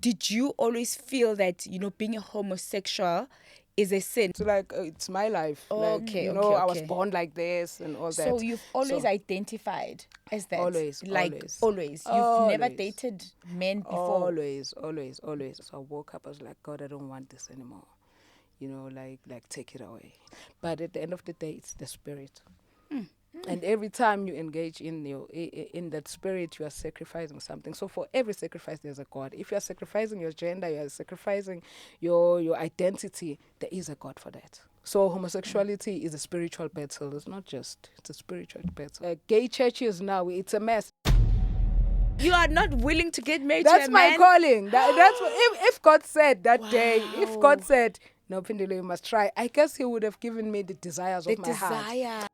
did you always feel that, being a homosexual is a sin? So like it's my life. Okay, like, okay, I was okay. born like this and all that. So you've always identified as that? Always. Always. You've never dated men before? Always. So I woke up, I was like, God, I don't want this anymore. Like take it away. But at the end of the day, it's the spirit. And every time you engage in that spirit, you are sacrificing something. So for every sacrifice, there's a God. If you are sacrificing your gender, you are sacrificing your identity, there is a God for that. So homosexuality is a spiritual battle. It's a spiritual battle. Gay churches now, it's a mess. You are not willing to get married That's to a my man? calling. That's what, if God said that day, if Wow. God said, no, Phindile, you must try, I guess he would have given me the desires of my heart. Desire.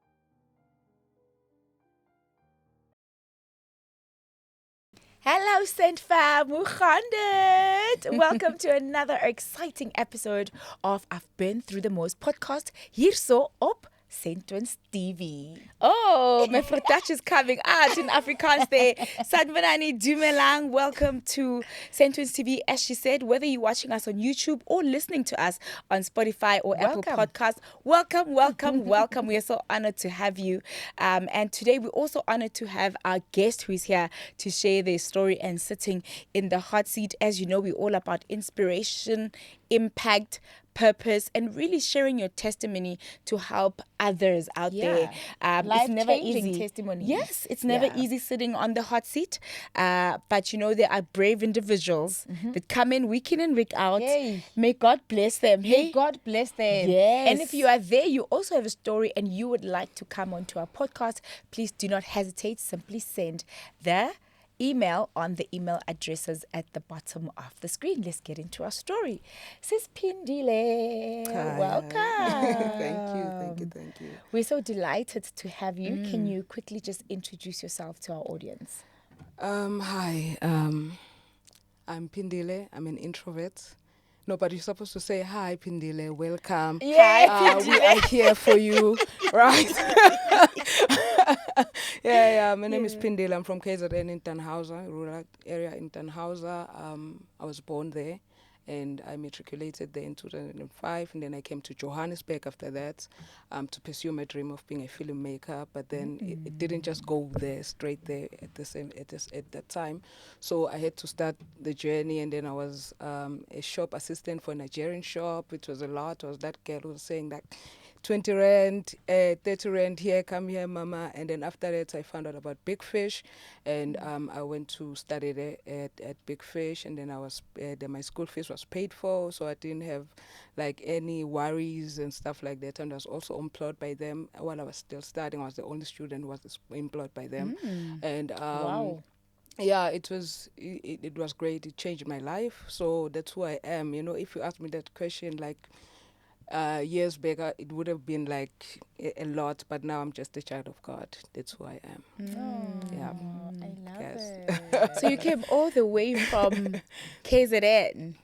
Hello, Saint Fam. Hoe gaan dit? Welcome to another exciting episode of I've Been Through the Most podcast hier so op Centtwinz TV. Oh, my Dutch is coming out in Afrikaans there. Sanbonani Dumelang. Welcome to Centtwinz TV. As she said, whether you're watching us on YouTube or listening to us on Spotify or Apple Podcasts, welcome. We are so honored to have you. And today we're also honored to have our guest who is here to share their story and sitting in the hot seat. As you know, we're all about inspiration, impact, purpose, and really sharing your testimony to help others out there. It's never easy. Testimony. Yes, it's never easy sitting on the hot seat. But there are brave individuals that come in week in and week out. Yay. May God bless them. May God bless them. Yes. And if you are there, you also have a story and you would like to come onto our podcast, please do not hesitate. Simply send the email on the email addresses at the bottom of the screen. Let's get into our story. Sis Phindile, welcome. Thank you. We're so delighted to have you. Can you quickly just introduce yourself to our audience? Hi, I'm Phindile. I'm an introvert. No, but you're supposed to say, hi, Phindile, welcome. Yeah, we are here for you, right? My name is Phindile. I'm from KZN in Tannhauser, rural area in Tannhauser. I was born there and I matriculated there in 2005, and then I came to Johannesburg after that to pursue my dream of being a filmmaker. But then it didn't just go there, straight there at that time. So I had to start the journey, and then I was a shop assistant for a Nigerian shop, which was a lot. I was that girl who was saying that 20 rand, 30 rand here, come here, mama. And then after that, I found out about Big Fish, and I went to study there at Big Fish, and then then my school fees was paid for, so I didn't have like any worries and stuff like that. And I was also employed by them while I was still studying. I was the only student who was employed by them, and Wow. yeah, it was great. It changed my life, so that's who I am. If you ask me that question, like years back, it would have been like a lot, but now I'm just a child of God. That's who I am. Yeah. I love Yes. So you came all the way from KZN.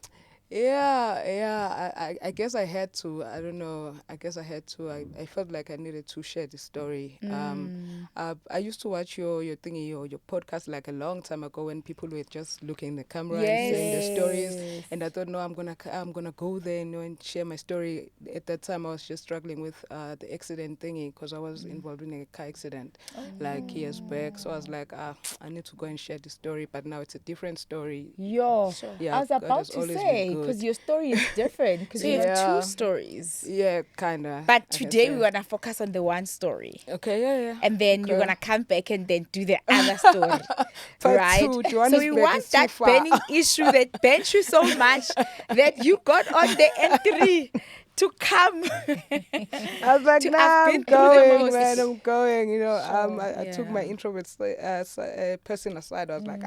Yeah. I guess I had to. I don't know. I guess I had to. I felt like I needed to share this story. I used to watch your thingy, your podcast like a long time ago when people were just looking in the camera and saying their stories. And I thought, no, I'm gonna go there, and share my story. At that time, I was just struggling with the accident thingy because I was involved in a car accident like years back. So I was like, I need to go and share this story. But now it's a different story. Yo, Yeah, I was God about has to always say, been good. because your story is different. Because So you have two stories. Yeah, kinda. But I can today say. we're going to focus on the one story. Okay, yeah. And then you're Okay. going to come back and then do the other story. Part right? two, So we Johannesburg want is too that far. burning issue that bent you so much that you got on the N3 to come. I was like, to nah, have I'm been through the going, most. man, I'm going. I took Yeah. my introvert person aside. I was like,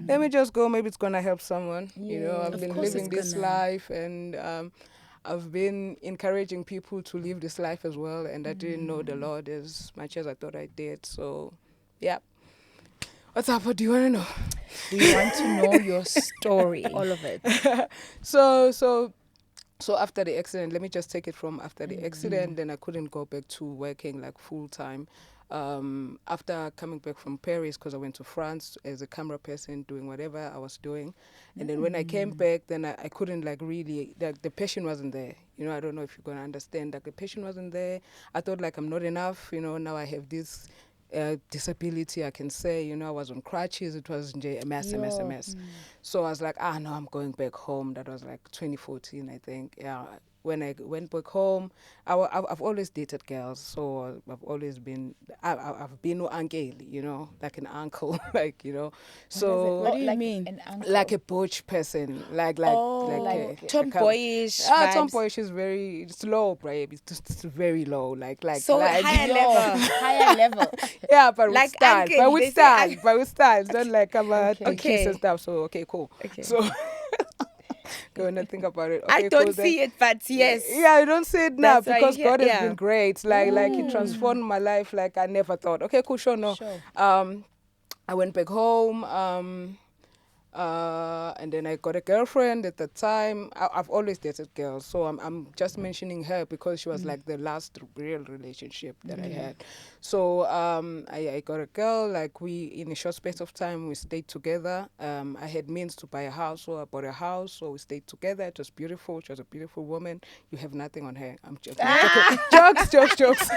let me just go. Maybe it's going to help someone. I've Of been course living it's this gonna. life, and I've been encouraging people to live this life as well. And I didn't know the Lord as much as I thought I did. So, yeah. What's up? What do you want to know? We want to know your story. All of it. So after the accident, let me just take it from after the accident, then I couldn't go back to working like full time. after coming back from Paris, because I went to France as a camera person doing whatever I was doing. And then when I came back, then I couldn't like really, like the passion wasn't there. You know, I don't know if you're going to understand, like the passion wasn't there. I thought like I'm not enough, you know, now I have this disability, I can say, you know, I was on crutches, it was a mess. So I was like, no, I'm going back home. That was like 2014, I think. Yeah. When I went back home, I've always dated girls, so I've always been, I've been no uncle, you know, like an uncle, like, you know. So What do you like mean? An uncle. like a butch person, like Tomboyish vibes. tomboyish is very, it's low, babe. It's very low, like So higher level. Higher level. yeah, but Like with style, uncle, but they with say style, uncle. but with style. It's not like I'm Okay. a kiss and stuff. So okay, cool. Okay. So go and think about it. Okay, I don't cool, see it, but yes. Yeah, I don't see it now That's why because you God hear- has yeah. been great. Like He transformed my life like I never thought. Okay, cool, sure, no. Sure. I went back home. And then I got a girlfriend at the time. I've always dated girls, so I'm just mentioning her because she was like the last real relationship that I had. So I got a girl. Like we, in a short space of time, we stayed together. I had means to buy a house, so I bought a house. So we stayed together. It was beautiful. She was a beautiful woman. You have nothing on her. I'm joking. Jokes.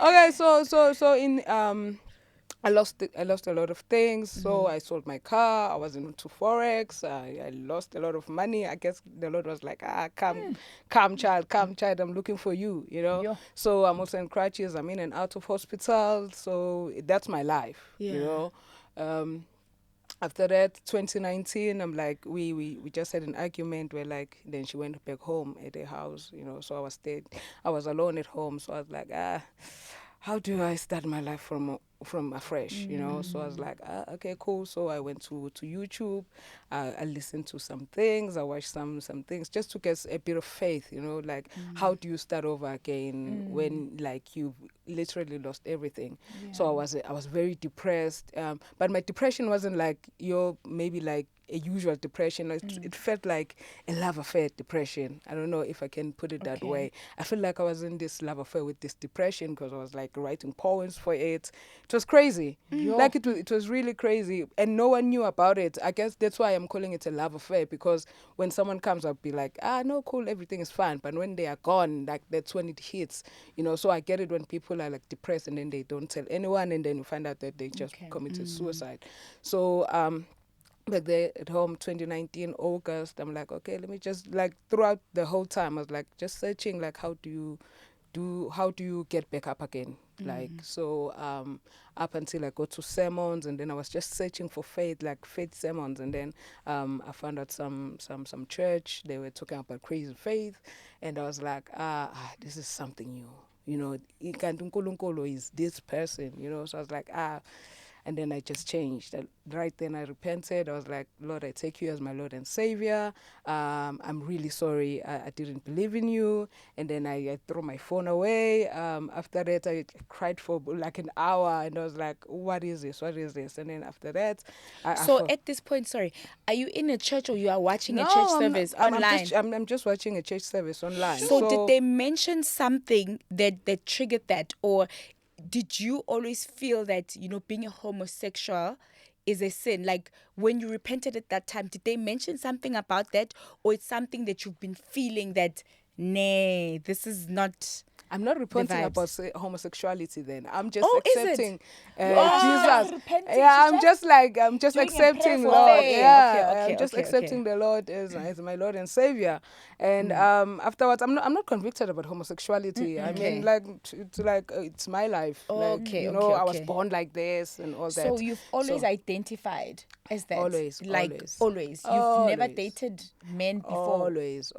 Okay, so in I lost a lot of things. So I sold my car. I was into forex. I lost a lot of money. I guess the Lord was like, come child. I'm looking for you, you know. Yeah. So I'm also in crutches. I'm in and out of hospital. So that's my life, you Yeah. know. After that, 2019, I'm like, we just had an argument where like, then she went back home at her house, you know. So I was alone at home. So I was like, how do I start my life from afresh, you know? So I was like, okay, cool. So I went to YouTube. I listened to some things. I watched some things just to get a bit of faith, you know, like how do you start over again when like you've literally lost everything. So I was very depressed, but my depression wasn't like maybe like a usual depression. It felt like a love affair depression. I don't know if I can put it that way. I feel like I was in this love affair with this depression because I was like writing poems for it. It was crazy. Like it was really crazy, and no one knew about it. I guess that's why I'm calling it a love affair, because when someone comes, I'll be like, no, cool, everything is fine. But when they are gone, like that's when it hits, you know. So I get it when people are like depressed and then they don't tell anyone, and then you find out that they just committed suicide. So back there at home, 2019 August, I'm like, okay, let me just, like, throughout the whole time I was like just searching, like, how do you get back up again, like, so up until I got to sermons, and then I was just searching for faith, like faith sermons, and then I found out some church, they were talking about crazy faith, and I was like, this is something new, you know, ikanti uNkulunkulu is this person, you know. So I was like, and then I just changed. Right then I repented. I was like, Lord, I take you as my Lord and Savior. I'm really sorry. I didn't believe in you. And then I threw my phone away. After that, I cried for like an hour. And I was like, what is this? And then after that... At this point, sorry, are you in a church or you are watching a church service online? I'm just watching a church service online. So did they mention something that triggered that? Or did you always feel that, you know, being a homosexual is a sin? Like when you repented at that time, did they mention something about that? Or it's something that you've been feeling that, nay, this is not... I'm not repenting vibes. about homosexuality then. I'm just Oh, is it? accepting Oh, Jesus. repenting, Yeah, she's I'm just doing a accepting prayer for Lord. faith. Yeah, Okay, I'm just okay. accepting the Lord as my Lord and Savior. And afterwards, I'm not convicted about homosexuality. I mean, like it's my life. Okay, like, you know, I was okay. born like this and all that. So you've always identified as that? Always. You've never dated men before? Always.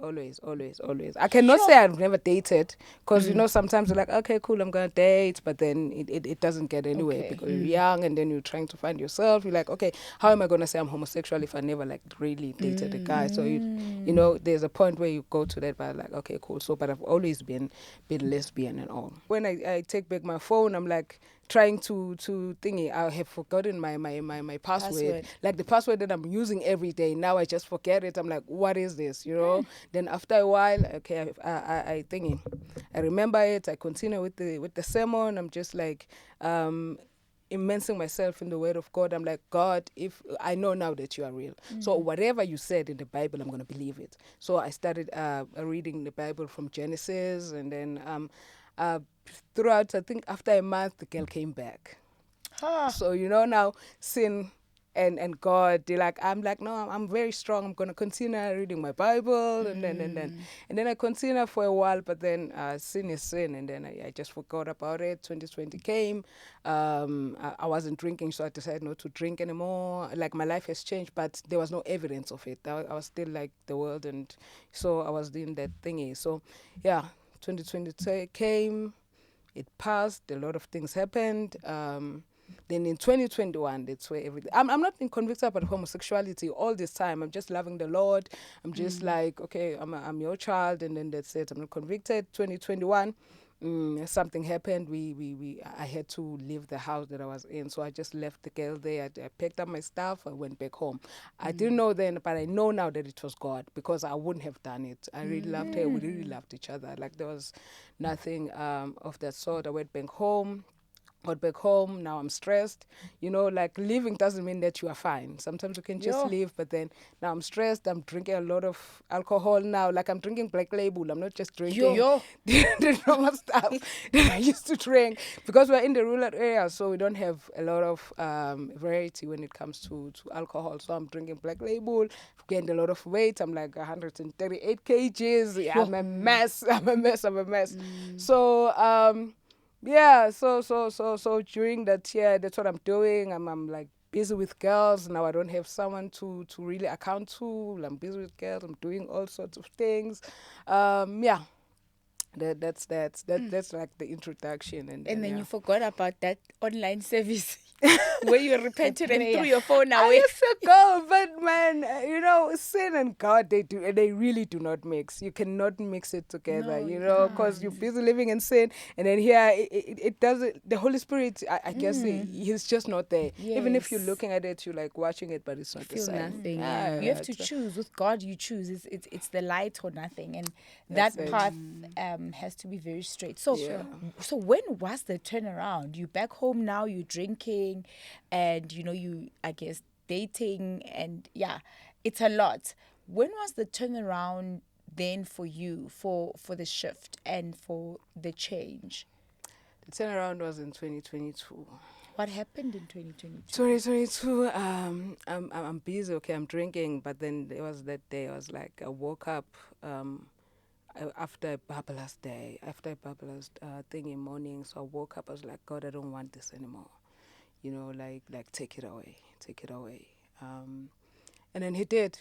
I cannot say I've never dated, because you know, sometimes you're like, okay, cool, I'm gonna date, but then it doesn't get anywhere because you're young, and then you're trying to find yourself. You're like, okay, how am I gonna say I'm homosexual if I never like really dated a guy? So you know, there's a point where you go to that, but like, okay, cool. So, but I've always been lesbian and all. When I take back my phone, I'm like trying to thingy. I have forgotten my password. Like the password that I'm using every day. Now I just forget it. I'm like, what is this? You know. Then after a while, okay, I thingy. I remember it. I continue with the sermon. I'm just like immersing myself in the word of God. I'm like, God, if I know now that you are real, so whatever you said in the Bible, I'm going to believe it. So I started reading the Bible from Genesis, and then throughout, I think after a month, the girl came back. So now sin and God, they're like, I'm like, no, I'm very strong. I'm gonna continue reading my Bible, and then I continue for a while. But then sin is sin, and then I just forgot about it. 2020 came. I wasn't drinking, so I decided not to drink anymore. Like my life has changed, but there was no evidence of it. I was still like the world, and so I was doing that thingy. So yeah, 2020 came. It passed. A lot of things happened. Then in 2021, that's where everything. I'm not being convicted about homosexuality all this time. I'm just loving the Lord. I'm just like, okay, I'm your child, and then that's it. I'm not convicted. 2021, something happened. I had to leave the house that I was in, so I just left the girl there. I picked up my stuff. I went back home. I didn't know then, but I know now that it was God, because I wouldn't have done it. I really loved her. We really loved each other. Like there was nothing of that sort. I went back home. Got back home, now I'm stressed. Like leaving doesn't mean that you are fine. Sometimes you can just leave, but then now I'm stressed. I'm drinking a lot of alcohol now. Like I'm drinking Black Label. I'm not just drinking the normal stuff that I used to drink, because we're in the rural area, so we don't have a lot of variety when it comes to alcohol. So I'm drinking Black Label. I've gained a lot of weight. I'm like 138 kgs. Yeah, I'm a mess. So yeah, so during that year, that's what I'm doing. I'm like busy with girls now. I don't have someone to really account to. I'm busy with girls. I'm doing all sorts of things. Yeah, that's like the introduction. And then yeah. you forgot about that online service where you repented and threw your phone I away. used to go, but man, sin and God, they really do not mix. You cannot mix it together, because you're busy living in sin, and then here it doesn't. The Holy Spirit, I guess, he's just not there. Even if you're looking at it, you're like watching it, but it's not the same. Nothing. Yeah, You have to choose. With God, you choose. It's the light or nothing, and that path has to be very straight. So when was the turnaround? You back home now? You drinking, and you, I guess, dating, and it's a lot. When was the turnaround then for you, for the shift and for the change? The turnaround was in 2022. What happened in 2022? 2022, I'm busy, okay, I'm drinking, but then there was that day, I was like, I woke up after a Babala's day, after a Babala's thing in morning, so I woke up, I was like, God, I don't want this anymore. Like take it away. And then he did.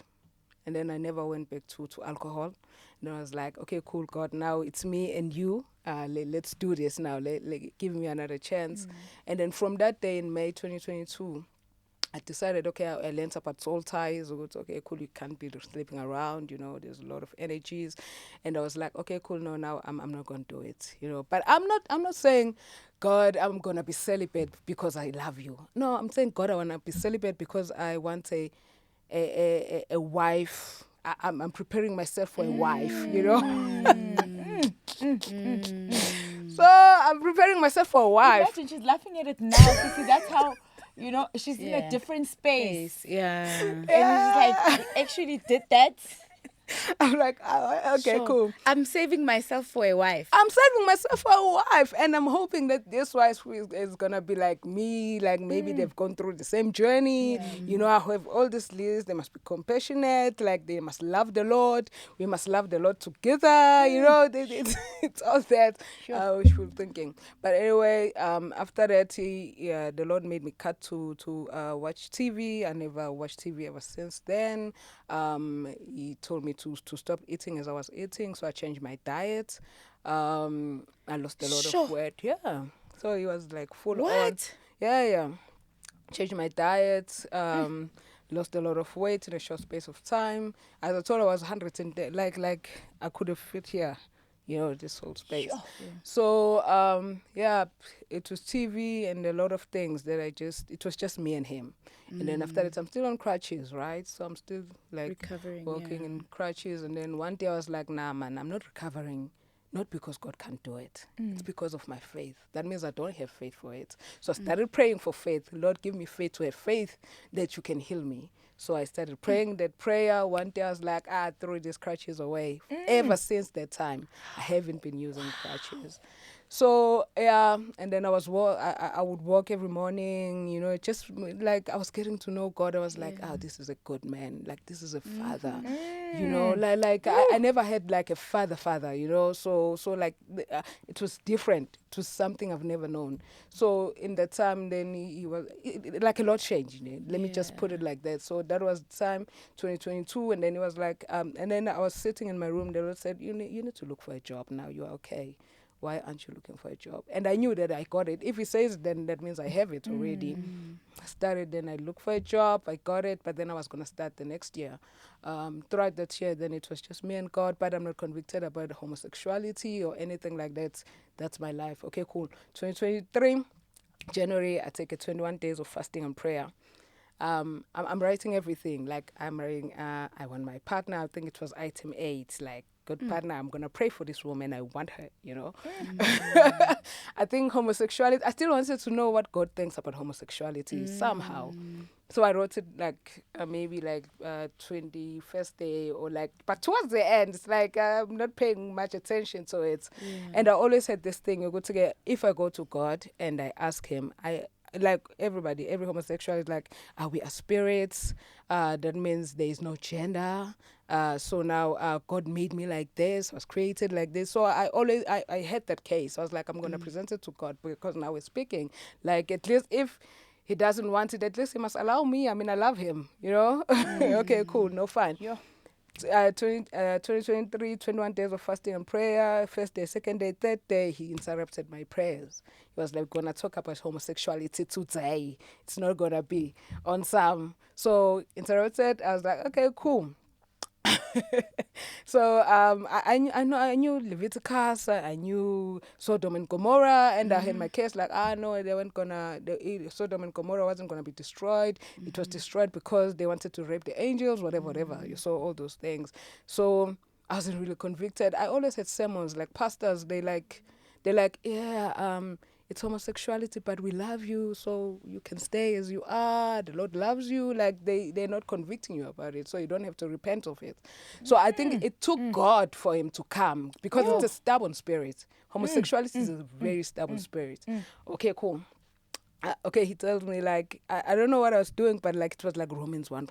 And then I never went back to alcohol. And I was like, okay, cool, God, now it's me and you. Let's do this now. Give me another chance. And then from that day in May 2022, I decided, okay, I learned about soul ties. Okay, cool, you can't be sleeping around, there's a lot of energies. And I was like, okay, cool, no, now I'm not going to do it, But I'm not saying, God, I'm going to be celibate because I love you. No, I'm saying, God, I want to be celibate because I want a wife. I'm preparing myself for a wife, So I'm preparing myself for a wife. Imagine she's laughing at it now. You see, that's how, she's in a different space. Yeah. And she's like, I actually did that. I'm like, oh, okay, cool. I'm saving myself for a wife. I'm saving myself for a wife. And I'm hoping that this wife is going to be like me. Like maybe they've gone through the same journey. I have all these lists. They must be compassionate. Like they must love the Lord. We must love the Lord together. It's all that wishful thinking. But anyway, after that, the Lord made me cut to watch TV. I never watched TV ever since then. He told me to stop eating as I was eating, so I changed my diet. I lost a lot of weight. Yeah. So it was like full on. Yeah. Changed my diet. Lost a lot of weight in a short space of time. As I told, I was 100 like I could have fit here. this whole space. Sure. So, it was TV and a lot of things that it was just me and him. And then after that, I'm still on crutches, right? So I'm still like Recovering, walking in crutches. And then one day I was like, nah, man, I'm not recovering. Not because God can't do it. It's because of my faith. That means I don't have faith for it. So I started praying for faith. Lord, give me faith to have faith that you can heal me. So I started praying that prayer. One day I was like, throw these crutches away. Ever since that time, I haven't been using crutches. So and then I would walk every morning, just like I was getting to know God. I was like, this is a good man, like this is a father, I never had like a father, so like it was different. It was something I've never known. So in that time, then he was like a lot changed. Let me just put it like that. So that was the time, 2022, and then it was like, and then I was sitting in my room. The Lord said, you need to look for a job now. You are okay. Why aren't you looking for a job? And I knew that I got it. If he says, then that means I have it already. I started, then I looked for a job. I got it, but then I was going to start the next year. Throughout that year, then it was just me and God, but I'm not convicted about homosexuality or anything like that. That's my life. Okay, cool. 2023, January, I take 21 days of fasting and prayer. I'm writing everything. Like I'm writing, I want my partner. I think it was item 8, like, good partner, I'm going to pray for this woman. I want her, I think homosexuality, I still wanted to know what God thinks about homosexuality somehow. So I wrote it like maybe like 21st day or like, but towards the end, it's like I'm not paying much attention to it. And I always had this thing, if I go to God and I ask him, like everybody, every homosexual is like, we are spirits. That means there is no gender. So now God made me like this. I was created like this. So I had that case. I was like, I'm going to present it to God because now we're speaking. Like, at least if he doesn't want it, at least he must allow me. I mean, I love him, Okay, cool. No, fine. Yeah. 2023, 21 days of fasting and prayer. First day, second day, third day, he interrupted my prayers. He was like, gonna talk about homosexuality today. It's not gonna be on some. So interrupted. I was like, okay, cool. So I knew Leviticus, I knew Sodom and Gomorrah, and I had my case like, no, they weren't gonna, Sodom and Gomorrah wasn't gonna be destroyed. It was destroyed because they wanted to rape the angels, whatever. You saw all those things. So I wasn't really convicted. I always had sermons, like pastors, they're like, it's homosexuality, but we love you, so you can stay as you are. The Lord loves you. Like, they're not convicting you about it, so you don't have to repent of it. So I think it took God for him to come, because it's a stubborn spirit. Homosexuality is a very stubborn spirit. Okay, cool. Okay, he tells me, like, I don't know what I was doing, but like it was like Romans 1.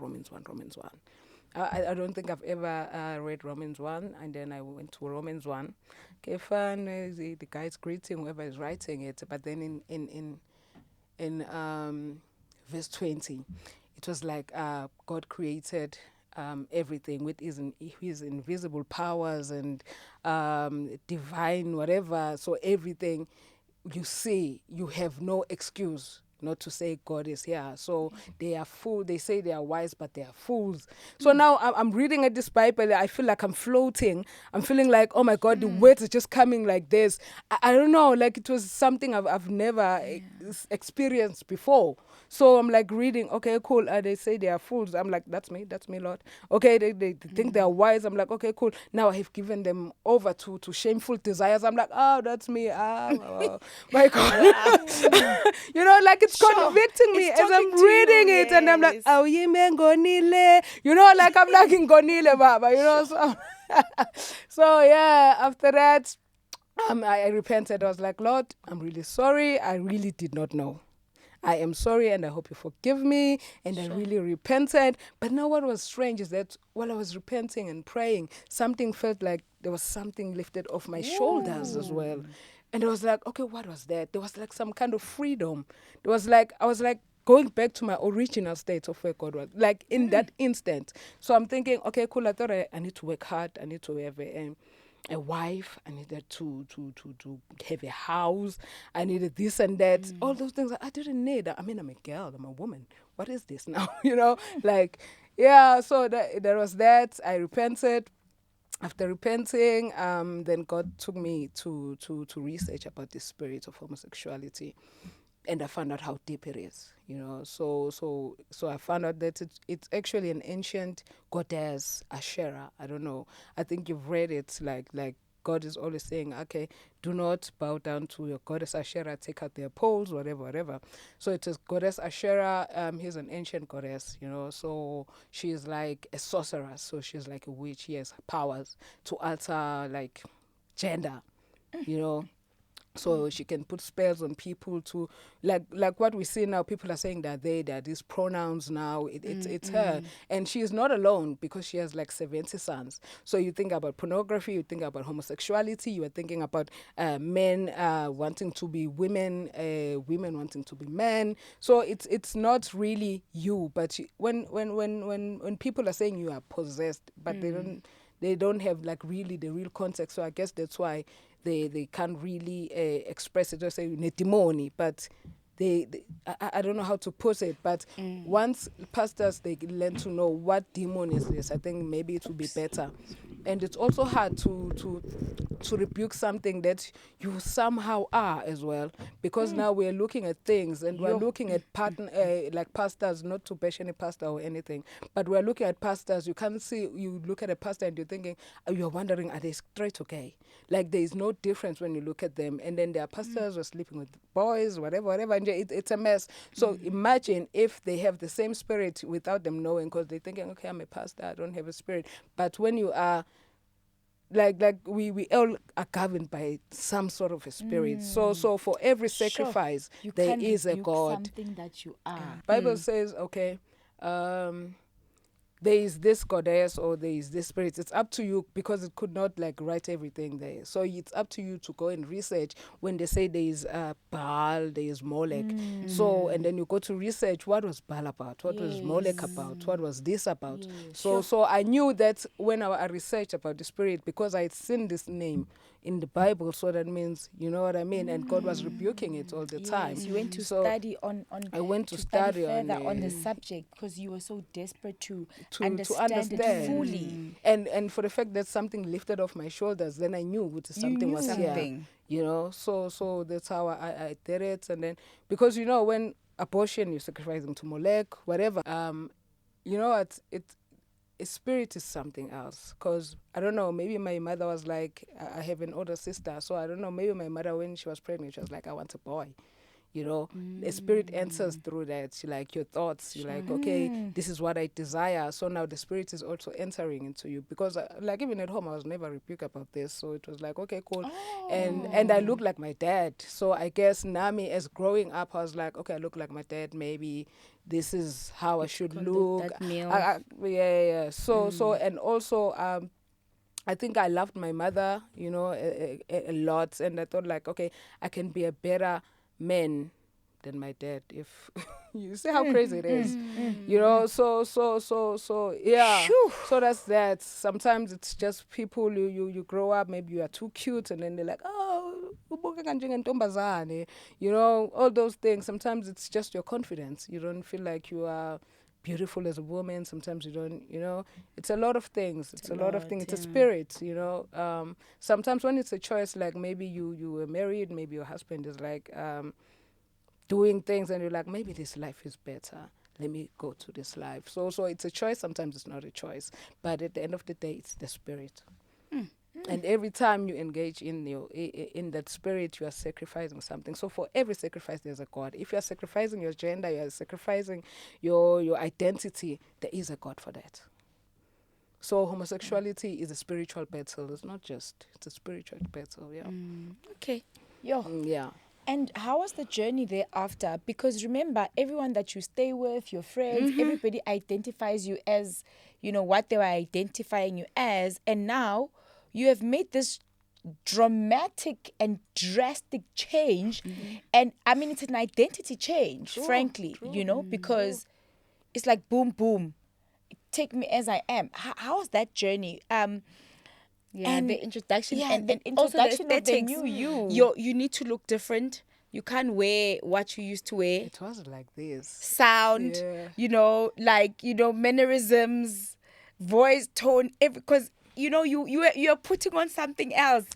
I don't think I've ever read Romans 1, and then I went to Romans 1. Okay, fine. The guy's greeting whoever is writing it, but then in verse 20, it was like God created everything with his invisible powers and divine whatever. So everything you see, you have no excuse not to say God is here. So they are fools. They say they are wise, but they are fools. So now I'm reading at this Bible. I feel like I'm floating. I'm feeling like, oh my God, the words are just coming like this. I don't know, like it was something I've never experienced before. So I'm like reading, okay, cool. They say they are fools. I'm like, that's me, Lord. Okay, they think they are wise. I'm like, okay, cool. Now I have given them over to shameful desires. I'm like, oh, that's me. Oh, my God. Like it's convicting me It's as I'm talking to you, reading it. And I'm like, yes. oh, yeah, man, gonile. Like I'm like in gonile, Baba, so. So, yeah, after that, I repented. I was like, Lord, I'm really sorry. I really did not know. I am sorry and I hope you forgive me. And I really repented. But now what was strange is that while I was repenting and praying, something felt like there was something lifted off my shoulders as well. And I was like, okay, what was that? There was like some kind of freedom. There was like, I was like going back to my original state of where God was, like in that instant. So I'm thinking, okay, cool. I thought I need to work hard. I need to have a wife. I needed to have a house. I needed this and that. All those things I didn't need. I mean, I'm a girl. I'm a woman. What is this now? Like, yeah. So there was that. I repented. after repenting, then God took me to research about the spirit of homosexuality, and I found out how deep it is. So I found out that it's actually an ancient goddess, Asherah. I don't know. I think you've read it, like God is always saying, okay, do not bow down to your goddess Asherah, take out their poles, whatever. So it is goddess Asherah. He's an ancient goddess, so she's like a sorceress. So she's like a witch. She has powers to alter like gender, So she can put spells on people to like what we see now. People are saying that they are these pronouns now. It's her, and she is not alone because she has like 70 sons. So you think about pornography, you think about homosexuality, you are thinking about men wanting to be women, women wanting to be men. So it's not really you, but when people are saying you are possessed, but they don't have like really the real context. So I guess that's why they can't really express it or say demoni, but I don't know how to put it, but once pastors they learn to know what demon is this, I think maybe it will be better. And it's also hard to rebuke something that you somehow are as well, because now we're looking at things and we're looking at like pastors, not to bash any pastor or anything, but we're looking at pastors. You can't see, you look at a pastor and you're thinking, you're wondering, are they straight or gay? Like there is no difference when you look at them. And then there are pastors who are sleeping with boys, whatever, and it's a mess. So imagine if they have the same spirit without them knowing, because they're thinking, okay, I'm a pastor, I don't have a spirit. But when you are like we all are governed by some sort of a spirit. So for every sacrifice there is a God. Something that you are. Bible says, okay, there is this goddess or there is this spirit. It's up to you, because it could not like write everything there. So it's up to you to go and research. When they say there is Baal, there is Molech. So, and then you go to research, what was Baal about? What was Molech about? What was this about? So I knew that when I researched about the spirit, because I had seen this name in the Bible, so that means, you know what I mean? And God was rebuking it all the time. You went to study on I went to study further on the subject, because you were so desperate to understand it fully. And for the fact that something lifted off my shoulders, then I knew something was here. So that's how I did it. And then, because when abortion, you're sacrificing to Molech, whatever. A spirit is something else, because I don't know, maybe my mother was like, I have an older sister, so I don't know, maybe my mother, when she was pregnant, she was like, I want a boy. The spirit enters through that. Like your thoughts, you're like, okay, this is what I desire. So now the spirit is also entering into you, because like even at home I was never rebuked about this. So it was like, okay, cool. And I look like my dad. So I guess Nami, as growing up, I was like, okay, I look like my dad. Maybe this is how I should look. That male. Yeah. So and also I think I loved my mother, a lot, and I thought like, okay, I can be a better man than my dad, if you see how crazy it is. So yeah. So that's that. Sometimes it's just people you grow up, maybe you are too cute, and then they're like, oh, all those things. Sometimes it's just your confidence. You don't feel like you are beautiful as a woman. Sometimes you don't, it's a lot of things. It's a lot of things. It's a spirit, sometimes when it's a choice, like maybe you were married, maybe your husband is like doing things and you're like, maybe this life is better, let me go to this life. So it's a choice. Sometimes it's not a choice, but at the end of the day, it's the spirit. And every time you engage in that spirit, you are sacrificing something. So for every sacrifice, there's a God. If you are sacrificing your gender, you are sacrificing your identity, there is a God for that. So homosexuality is a spiritual battle. It's not just, it's a spiritual battle, yeah. Okay. Yeah. And how was the journey thereafter? Because remember, everyone that you stay with, your friends, everybody identifies you as, what they were identifying you as. And now you have made this dramatic and drastic change. And I mean, it's an identity change, frankly, because it's like boom, boom. Take me as I am. How was that journey? And the introduction and the also the introduction of the aesthetics. new you. You need to look different. You can't wear what you used to wear. It was like this. Sound, Yeah. mannerisms, voice tone, because you're putting on something else.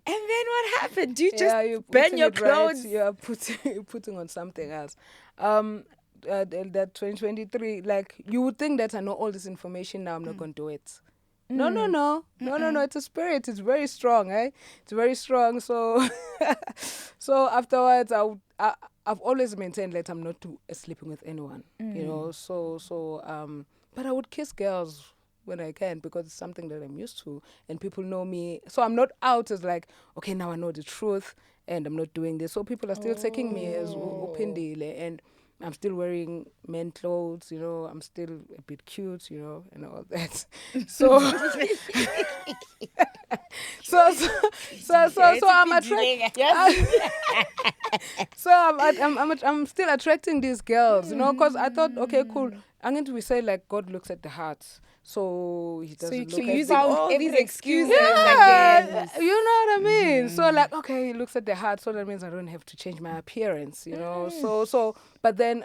And then what happened? Do you just you're burn putting your it right, clothes? you're putting on something else. That 2023, like, you would think that I know all this information now, I'm not going to do it. No. It's a spirit. It's very strong, eh? It's very strong. So, so afterwards, I've always maintained that I'm not sleeping with anyone, you know. But I would kiss girls when I can because it's something that I'm used to, and people know me. So I'm not out as like, okay, now I know the truth, and I'm not doing this. So people are still taking me as Phindile, and I'm still wearing men clothes, you know. I'm still a bit cute, you know, and all that. So, so I'm attracting. So I'm still attracting these girls, you know, because I thought, okay, cool. I'm going to say like God looks at the heart, so He doesn't look keep at using all these excuses yeah, again. you know what I mean. So like, okay, He looks at the heart, so that means I don't have to change my appearance, you know. But then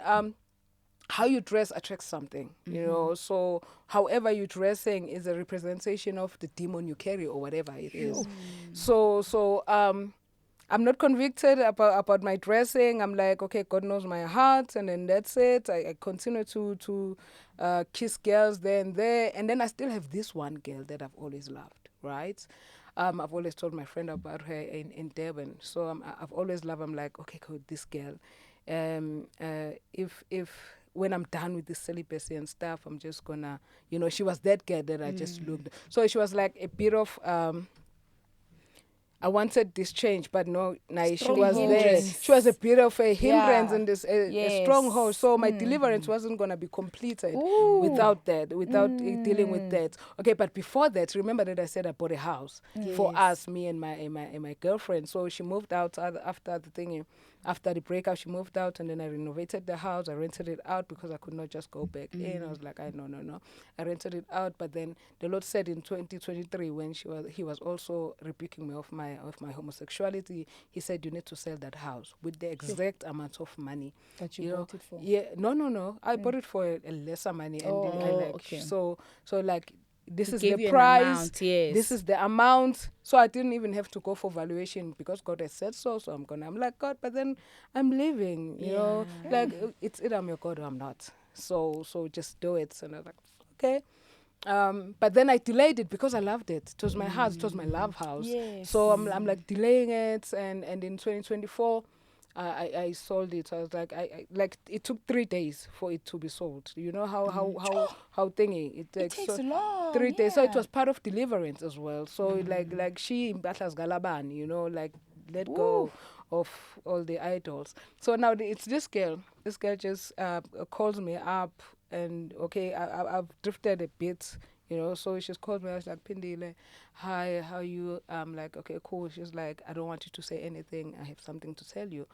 how you dress attracts something, you know. So however you're dressing is a representation of the demon you carry or whatever it is. So I'm not convicted about my dressing. I'm like, okay, God knows my heart, and then that's it. I continue to kiss girls there and there, and then I still have this one girl that I've always loved, right? I've always told my friend about her in Durban. So I've always loved. I'm like, okay, cool, this girl. If when I'm done with the celibacy and stuff, I'm just gonna, you know, she was that girl that I just looked. So she was like a bit of. I wanted this change, but no, she was there. She was a bit of a hindrance and this a stronghold. So my deliverance wasn't gonna be completed without that, without dealing with that. Okay, but before that, remember that I said I bought a house for us, me and my girlfriend. So she moved out after the thing. After the breakup, she moved out, and then I renovated the house. I rented it out because I could not just go back in. I was like, no. I rented it out, but then the Lord said in 2023, when He was also rebuking me of my homosexuality, He said, you need to sell that house with the exact amount of money that you bought it for. Yeah, no. I bought it for a lesser money, and so like. This is the price. Amount, yes. This is the amount. So I didn't even have to go for valuation because God has said so. So I'm like, God, but then I'm leaving. You know, like it's either I'm your God or I'm not. So just do it. And I was like, okay. But then I delayed it because I loved it. It was my house. It was my love house. Yes. So I'm like delaying it, and in 2024. I sold it. I was like, I like it took 3 days for it to be sold. You know how thingy it takes long. 3 days. So it was part of deliverance as well. So like she Batlas Galaban, you know, like let go of all the idols. So now it's this girl. This girl just calls me up, and okay, I've drifted a bit. You know, so she's called me. I was like, Phindile, hi, how are you? I'm like, okay, cool. She's like, I don't want you to say anything. I have something to tell you.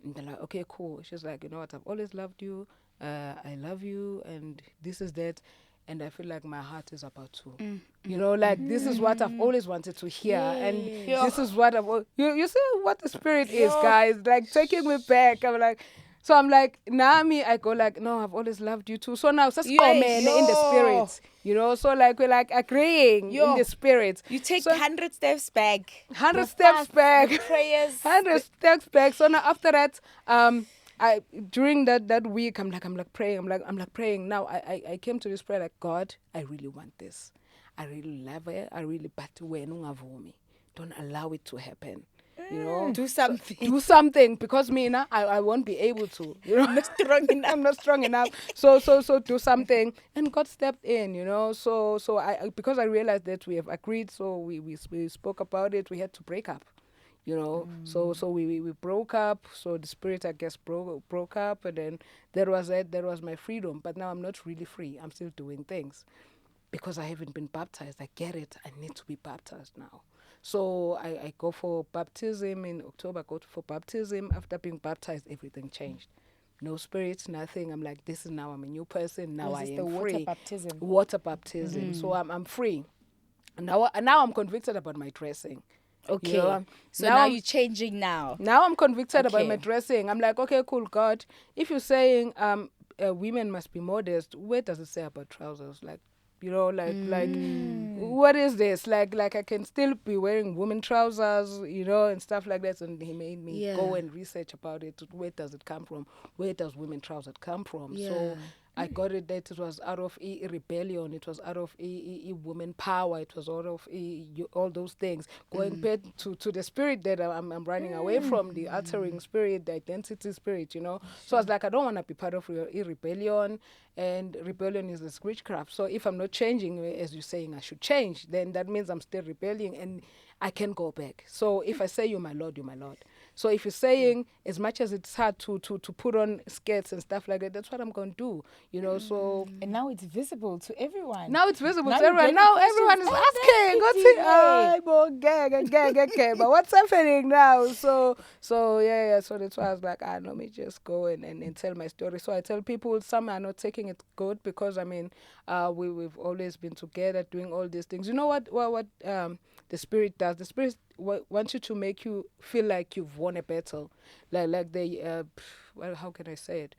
And they're like, okay, cool. She's like, you know what? I've always loved you. I love you. And this is that. And I feel like my heart is about to, you know, like this is what I've always wanted to hear. And this is what you see what the spirit is, guys. Like taking me back. I'm like, so I'm like, Nami, I go like, no, I've always loved you too. So now it's just comment in the spirit, you know. So like we're like agreeing in the spirit. You take 100 steps back. 100 steps back. Prayers. 100 steps back. So now after that, I during that week, I'm like praying. I'm like praying. Now I came to this prayer like, God, I really want this. I really love it. I really, but when don't allow it to happen. You know, do something. Do something, because me now I won't be able to. You know, I'm not strong enough. I'm not strong enough. So do something, and God stepped in. You know, so I because I realized that we have agreed. So we spoke about it. We had to break up. You know, so we broke up. So the spirit, I guess, broke up, and then that was it. That was my freedom. But now I'm not really free. I'm still doing things because I haven't been baptized. I get it. I need to be baptized now. So I go for baptism in October. I go for baptism. After being baptized, everything changed. No spirits, nothing. I'm like, this is now I'm a new person. Now I am free. Water baptism. So I'm free. Now I'm convicted about my dressing. Okay. You know, so now you're changing now. Now I'm convicted about my dressing. I'm like, okay, cool, God. If you're saying women must be modest, where does it say about trousers? Like, You know, like what is this? Like I can still be wearing women trousers, you know, and stuff like that. And he made me go and research about it. Where does it come from? Where does women trousers come from? So I got it that it was out of a rebellion. It was out of a woman power. It was out of all those things. Going back to the spirit that I'm running away from, the altering spirit, the identity spirit, you know. So I was like, I don't want to be part of a rebellion. And rebellion is this witchcraft. So if I'm not changing, as you're saying, I should change, then that means I'm still rebelling and I can go back. So if I say you're my Lord, you're my Lord. So if you're saying, as much as it's hard to put on skirts and stuff like that, that's what I'm going to do, you know. So And now it's visible to everyone. now it's visible Now to you everyone. get Now the everyone is questions. asking, but what's happening now? So yeah. So that's why I was like, let me just go and tell my story. So I tell people, some are not taking it good because I mean, we've always been together doing all these things. You know what the spirit does? The spirit wants you to make you feel like you've won a battle, like they well, how can I say it?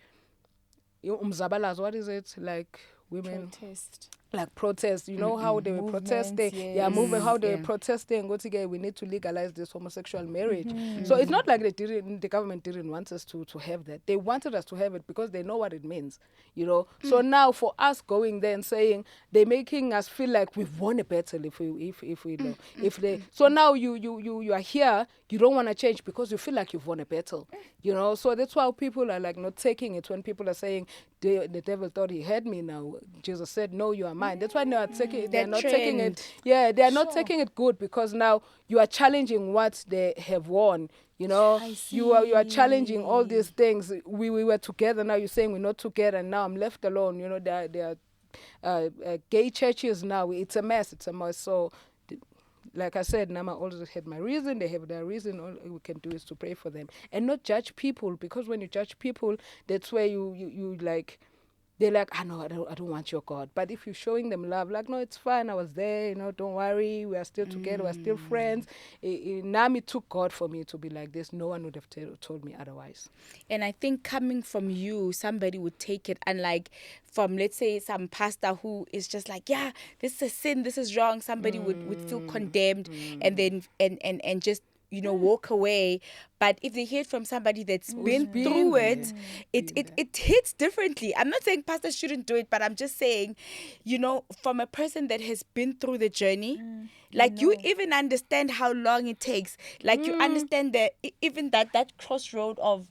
Umzabalazo, what is it? Like women Protest. like protest, you know how they were Movements, protesting, moving how they were protesting. Go together, we need to legalize this homosexual marriage. So it's not like the government didn't want us to have that. They wanted us to have it because they know what it means, you know. So now for us going there and saying they're making us feel like we've won a battle if we know if they. So now you are here, you don't want to change because you feel like you've won a battle, you know. So that's why people are like not taking it when people are saying the devil thought he had me. Now Jesus said, no, you are mine. That's why they are taking. They are not taking it. Yeah, they are not taking it good because now you are challenging what they have won. You know, you are challenging all these things. We were together. Now you're saying we're not together. And now I'm left alone. You know, there are gay churches now. It's a mess. It's a mess. So, like I said, Nama also had my reason. They have their reason. All we can do is to pray for them and not judge people, because when you judge people, that's where you like. They're like, no, I don't want your God. But if you're showing them love, like, no, it's fine. I was there, you know, don't worry. We are still together. We're still friends. Nami took God for me to be like this. No one would have told me otherwise. And I think coming from you, somebody would take it, unlike from, let's say, some pastor who is just like, yeah, this is a sin, this is wrong. Somebody would feel condemned and then and just, you know, walk away. But if they hear it from somebody that's been through it, it hits differently. I'm not saying pastors shouldn't do it, but I'm just saying, you know, from a person that has been through the journey, like you even understand how long it takes. Like you understand that even that crossroad of,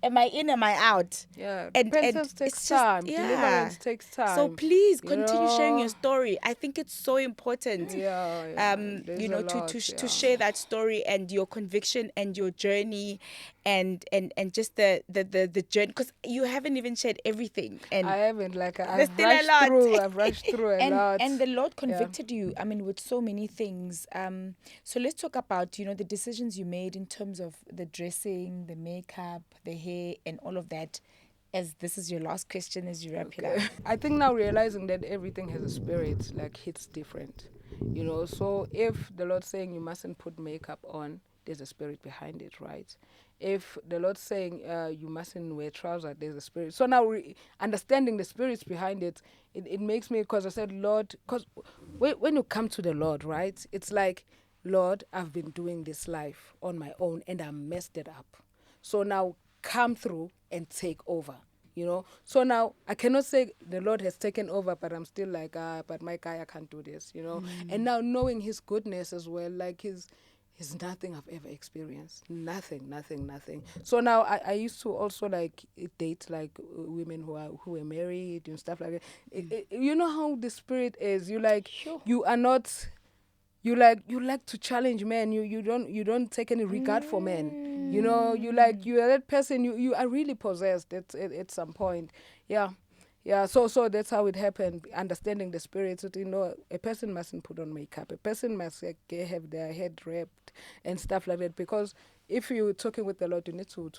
am I in, am I out? Yeah, And repentance takes time. Deliverance takes time. So please continue sharing your know? story. I think it's so important. You know, to share that story and your conviction and your journey, and just the journey, because you haven't even shared everything. And I haven't, like there's I've still a lot. rushed through a lot. And the Lord convicted you, I mean, with so many things. So let's talk about, you know, the decisions you made in terms of the dressing, the makeup, the hair, and all of that, as this is your last question as you wrap it up. I think now realizing that everything has a spirit, like, hits different, you know. So if the Lord's saying you mustn't put makeup on, there's a spirit behind it, right? If the Lord's saying you mustn't wear trousers, there's a spirit. So now understanding the spirits behind it, it makes me, because I said, Lord, because when you come to the Lord, right, it's like, Lord, I've been doing this life on my own and I messed it up. So now come through and take over, you know. So now I cannot say the Lord has taken over, but I'm still like, but my guy, I can't do this, you know. And now knowing his goodness as well, like his nothing I've ever experienced. Nothing. So now I used to also like date like women who are married and stuff like that. You know how the spirit is. You like, you are not. You like to challenge men. You don't take any regard for men. You know, you are that person. You are really possessed at some point. Yeah. So that's how it happened. Understanding the spirits. You know, a person mustn't put on makeup. A person must have their head wrapped and stuff like that. Because if you're talking with the Lord, you need to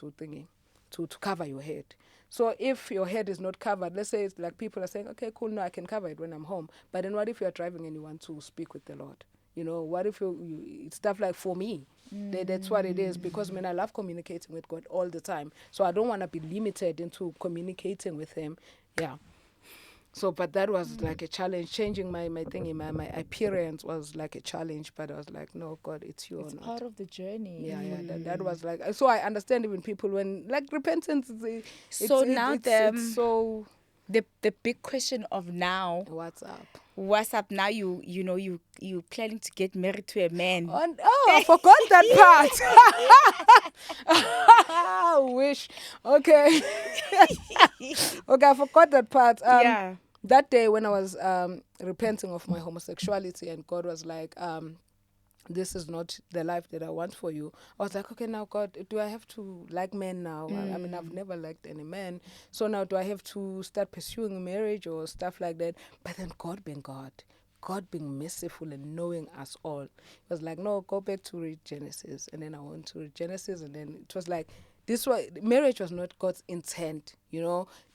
cover your head. So if your head is not covered, let's say it's like people are saying, okay, cool, no, I can cover it when I'm home. But then what if you're driving and you want to speak with the Lord? You know, what if it's stuff like, for me, that's what it is. Because, I love communicating with God all the time. So I don't want to be limited into communicating with him. Yeah. So, but that was like a challenge. Changing my thing in my appearance was like a challenge. But I was like, no, God, it's you It's or not. part of the journey. Yeah. That was like. So I understand even people when like repentance. It's so. The big question of now, What's up? what's up now? You planning to get married to a man? I forgot that part. I wish. Okay. Okay, I forgot that part. Yeah. That day when I was repenting of my homosexuality, and God was like, this is not the life that I want for you. I was like, okay, now God, do I have to like men now? I mean, I've never liked any man. So now do I have to start pursuing marriage or stuff like that? But then God being being merciful and knowing us all, it was like, no, go back to read Genesis. And then I went to read Genesis, and then it was like, marriage was not God's intent,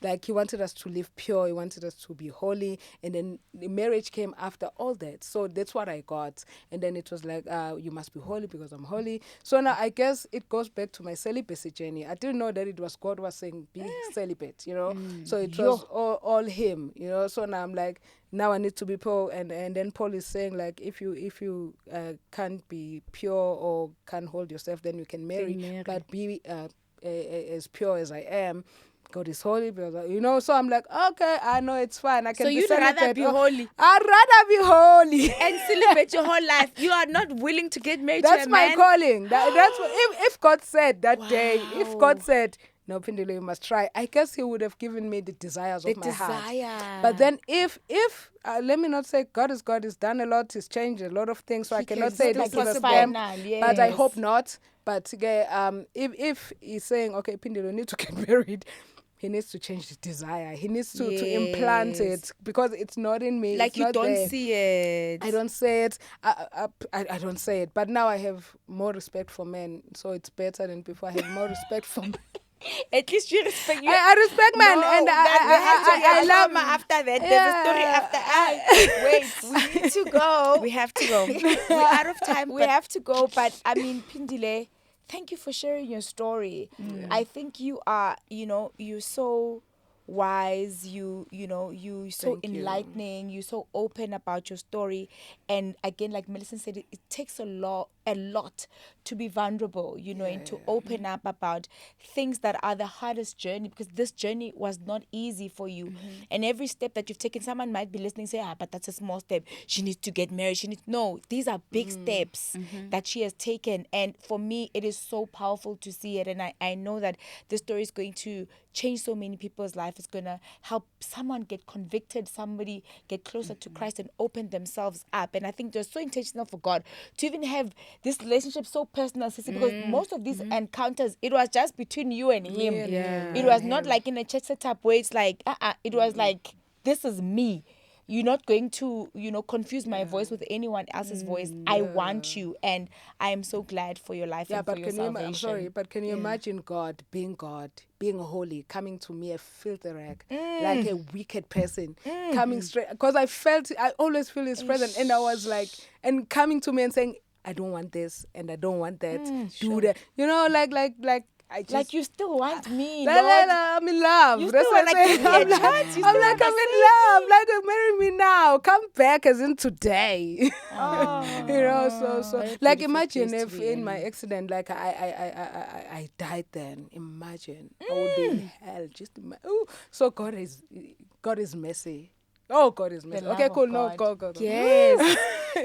like he wanted us to live pure, he wanted us to be holy, and then the marriage came after all that. So that's what I got. And then it was like, you must be holy because I'm holy. So now I guess it goes back to my celibacy journey. I didn't know that it was God was saying be celibate, so it was all him, so now I'm like, now I need to be pure, and then Paul is saying like, if you can't be pure or can't hold yourself, then you can marry. But be as pure as I am. God is holy, because, so I'm like, okay, I know it's fine. I can. So you'd rather be holy? I'd rather be holy and celibate your whole life. You are not willing to get married to a man? That's my calling. That's what, if God said that day, if God said, no, Phindile, you must try, I guess he would have given me the desires of my heart. But then if let me not say God is done a lot, he's changed a lot of things, so I cannot say this is a scam, but I hope not. But if he's saying, okay, Phindile, you need to get married, he needs to change the desire. He needs to implant it, because it's not in me. Like, it's you not don't there. see it. I don't say it. I don't say it. But now I have more respect for men, so it's better than before. I have more respect for men. At least you respect. I respect men, and I love. After that, there's a story after. Wait, we need to go. We have to go. We're out of time. We have to go. But I mean, Phindile, thank you for sharing your story. I think you are, you're so wise, you so enlightening, you're so open about your story. And again, like Millicent said, it takes a lot to be vulnerable, and to open up about things that are the hardest journey, because this journey was not easy for you. And every step that you've taken, someone might be listening, say, but that's a small step, she needs to get married, no, these are big steps that she has taken. And for me, it is so powerful to see it. And I know that this story is going to change so many people's life. It's going to help someone get convicted, somebody get closer to Christ and open themselves up. And I think they're so intentional for God to even have this relationship so personal, Sissy, because most of these encounters, it was just between you and him. It was not like in a church setup where it's like, it was like, this is me. You're not going to, confuse my voice with anyone else's voice. I want you, and I am so glad for your life and for your salvation. I'm sorry, but can you imagine God, being holy, coming to me, a filthy rag, like a wicked person, coming straight, because I always feel his presence, and I was like, and coming to me and saying, I don't want this, and I don't want that, do that, like, I just, like, you still want me, Lord. I'm in love. You That's still what want, I'm like, saying. I'm in love. Like, marry me now. Come back as in today. So like, imagine if in my accident, like, I died then. Imagine. I would be in hell. So God is messy. Oh, God is messy. Okay, cool. No, go. Yes.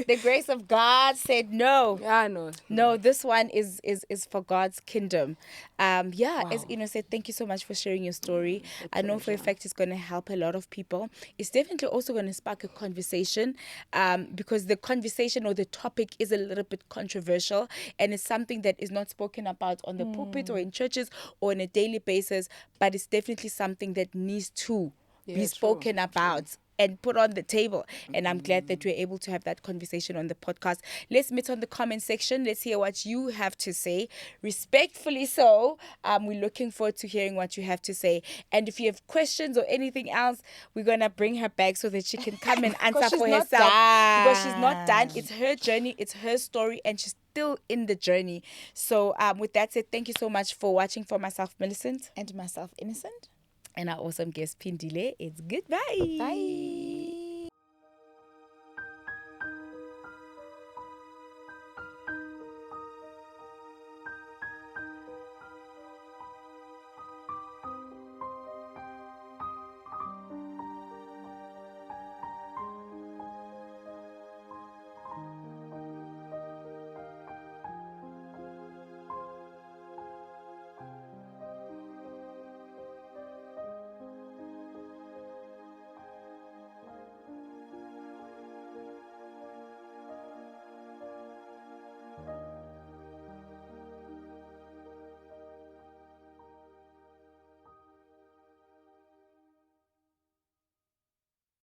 The grace of God said no. Yeah, no. No, this one is for God's kingdom. As Ino said, thank you so much for sharing your story. I know for a fact it's going to help a lot of people. It's definitely also going to spark a conversation, because the conversation or the topic is a little bit controversial, and it's something that is not spoken about on the pulpit or in churches or on a daily basis, but it's definitely something that needs to be spoken about and put on the table. And I'm glad that we're able to have that conversation on the podcast. Let's meet on the comment section. Let's hear what you have to say. Respectfully so. We're looking forward to hearing what you have to say. And if you have questions or anything else, we're going to bring her back so that she can come and answer for herself. Because she's not done. It's her journey. It's her story. And she's still in the journey. So with that said, thank you so much for watching. For myself, Millicent. And myself, Innocent. and our awesome guest Phindile. It's goodbye. Bye.